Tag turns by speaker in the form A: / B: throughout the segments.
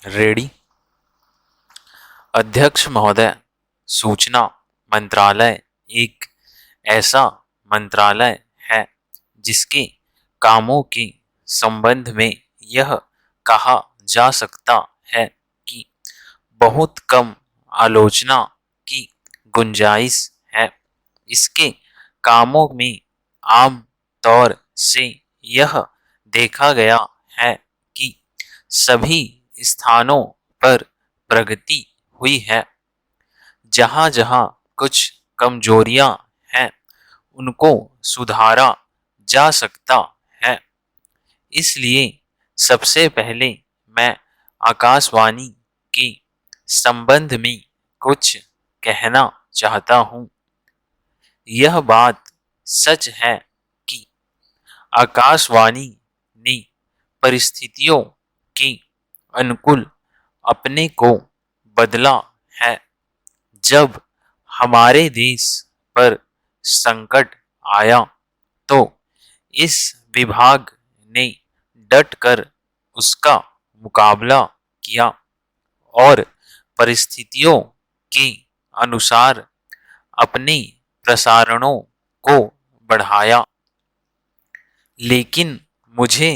A: Ready. अध्यक्ष महोदय, सूचना मंत्रालय एक ऐसा मंत्रालय है जिसके कामों के संबंध में यह कहा जा सकता है कि बहुत कम आलोचना की गुंजाइश है। इसके कामों में आम तौर से यह देखा गया है कि सभी स्थानों पर प्रगति हुई है। जहाँ जहाँ कुछ कमजोरियां हैं उनको सुधारा जा सकता है। इसलिए सबसे पहले मैं आकाशवाणी के संबंध में कुछ कहना चाहता हूँ। यह बात सच है कि आकाशवाणी ने परिस्थितियों के अनुकूल अपने को बदला है। जब हमारे देश पर संकट आया तो इस विभाग ने डट कर उसका मुकाबला किया और परिस्थितियों के अनुसार अपने प्रसारणों को बढ़ाया। लेकिन मुझे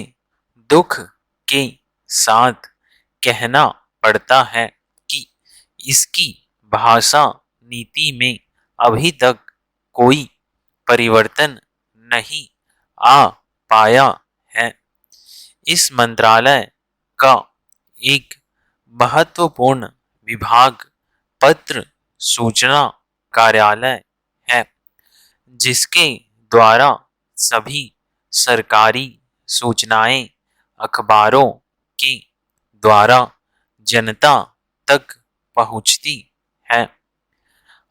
A: दुख के साथ कहना पड़ता है कि इसकी भाषा नीति में अभी तक कोई परिवर्तन नहीं आ पाया है। इस मंत्रालय का एक महत्वपूर्ण विभाग पत्र सूचना कार्यालय है, जिसके द्वारा सभी सरकारी सूचनाएं अखबारों के द्वारा जनता तक पहुंचती है।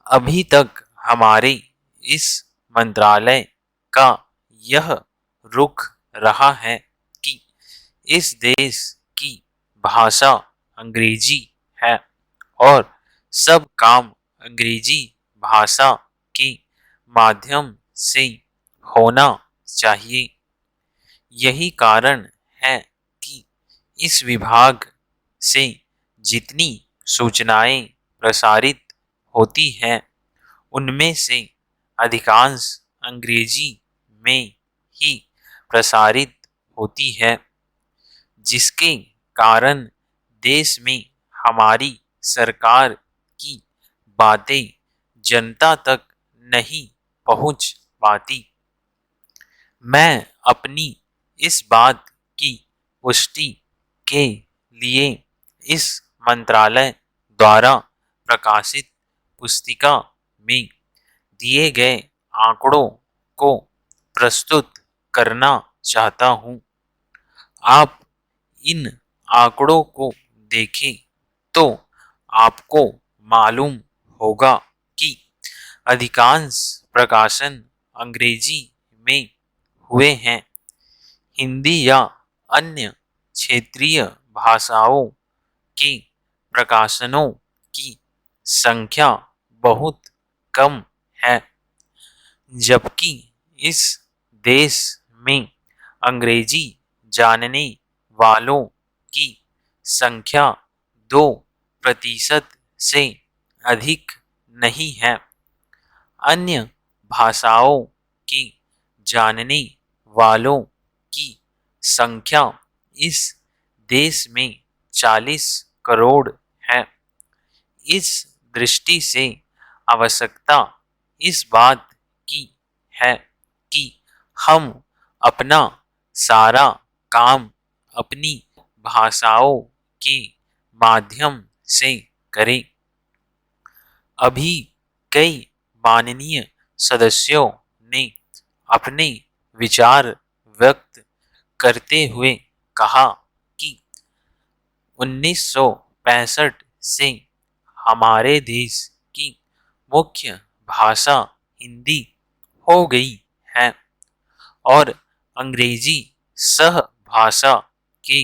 A: अभी तक हमारे इस मंत्रालय का यह रुख रहा है कि इस देश की भाषा अंग्रेजी है और सब काम अंग्रेजी भाषा के माध्यम से होना चाहिए। यही कारण है कि इस विभाग से जितनी सूचनाएं प्रसारित होती हैं उनमें से अधिकांश अंग्रेजी में ही प्रसारित होती है, जिसके कारण देश में हमारी सरकार की बातें जनता तक नहीं पहुंच पाती। मैं अपनी इस बात की पुष्टि के लिए इस मंत्रालय द्वारा प्रकाशित पुस्तिका में दिए गए आंकड़ों को प्रस्तुत करना चाहता हूँ। आप इन आंकड़ों को देखें तो आपको मालूम होगा कि अधिकांश प्रकाशन अंग्रेजी में हुए हैं। हिंदी या अन्य क्षेत्रीय भाषाओं के प्रकाशनों की संख्या बहुत कम है, जबकि इस देश में अंग्रेजी जानने वालों की संख्या 2% से अधिक नहीं है। अन्य भाषाओं के जानने वालों की संख्या इस देश में 40 करोड़ है। इस दृष्टि से आवश्यकता इस बात की है कि हम अपना सारा काम अपनी भाषाओं के माध्यम से करें। अभी कई माननीय सदस्यों ने अपने विचार व्यक्त करते हुए कहा कि 1965 से हमारे देश की मुख्य भाषा हिंदी हो गई है और अंग्रेजी सह भाषा के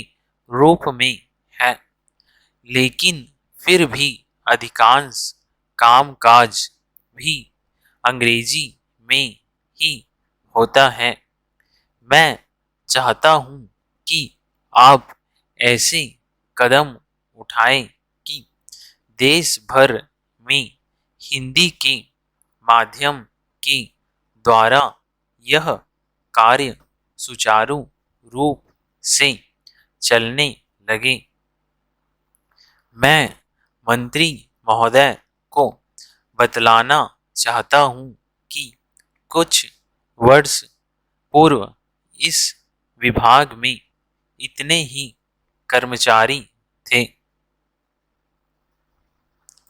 A: रूप में है। लेकिन फिर भी अधिकांश कामकाज भी अंग्रेजी में ही होता है। मैं चाहता हूँ कि आप ऐसे कदम उठाए कि देश भर में हिंदी के माध्यम के द्वारा यह कार्य सुचारू रूप से चलने लगे। मैं मंत्री महोदय को बतलाना चाहता हूँ कि कुछ वर्ष पूर्व इस विभाग में इतने ही कर्मचारी थे।